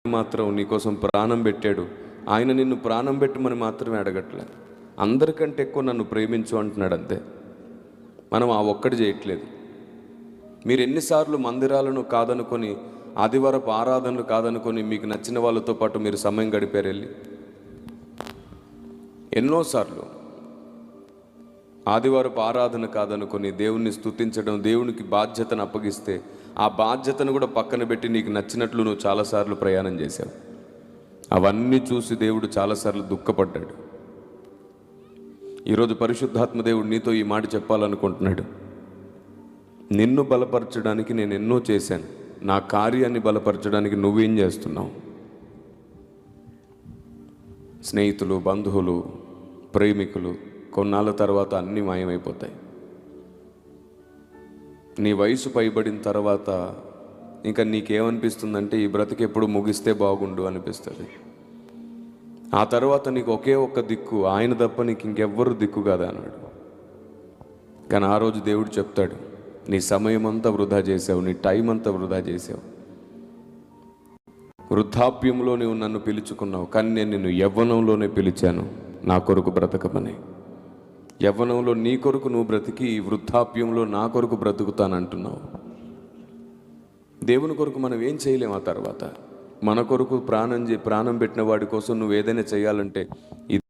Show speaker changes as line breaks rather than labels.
మాత్రం నీకోసం ప్రాణం పెట్టాడు. ఆయన నిన్ను ప్రాణం పెట్టమని మాత్రమే అడగట్లే, అందరికంటే ఎక్కువ నన్ను ప్రేమించు అంటున్నాడు. అంతే. మనం ఆ ఒక్కటి చేయట్లేదు. మీరు ఎన్నిసార్లు మందిరాలను కాదనుకొని, ఆదివారపు ఆరాధనలు కాదనుకొని మీకు నచ్చిన వాళ్ళతో పాటు మీరు సమయం గడిపారు వెళ్ళి? ఎన్నోసార్లు ఆదివారపు ఆరాధన కాదనుకొని దేవుణ్ణి స్తుతించడం, దేవునికి బాధ్యతను అప్పగిస్తే ఆ బాధ్యతను కూడా పక్కన పెట్టి నీకు నచ్చినట్లు నువ్వు చాలాసార్లు ప్రయాణం చేశావు. అవన్నీ చూసి దేవుడు చాలాసార్లు దుఃఖపడ్డాడు. ఈరోజు పరిశుద్ధాత్మ దేవుడు నీతో ఈ మాట చెప్పాలనుకుంటున్నాడు. నిన్ను బలపరచడానికి నేను ఎన్నో చేశాను, నా కార్యాన్ని బలపరచడానికి నువ్వేం చేస్తున్నావు? స్నేహితులు, బంధువులు, ప్రేమికులు కొన్నాళ్ళ తర్వాత అన్నీ మాయమైపోతాయి. నీ వయసు పైబడిన తర్వాత ఇంకా నీకేమనిపిస్తుందంటే ఈ బ్రతికి ఎప్పుడు ముగిస్తే బాగుండు అనిపిస్తుంది. ఆ తర్వాత నీకు ఒకే ఒక్క దిక్కు ఆయన తప్ప నీకు ఇంకెవ్వరు దిక్కు కదా అన్నాడు. కానీ ఆ రోజు దేవుడు చెప్తాడు, నీ సమయం అంతా వృధా చేసావు, నీ టైం అంతా వృధా చేసావు. వృద్ధాప్యంలో నువ్వు నన్ను పిలుచుకున్నావు, కానీ నేను నిన్ను యవ్వనంలోనే పిలిచాను నా కొరకు బ్రతకమని. యవ్వనంలో నీ కొరకు నువ్వు బ్రతికి వృద్ధాప్యంలో నా కొరకు బ్రతుకుతానంటున్నావు. దేవుని కొరకు మనం ఏం చేయలేము. ఆ తర్వాత మన కొరకు ప్రాణం పెట్టిన వాడి కోసం నువ్వు ఏదైనా చేయాలంటే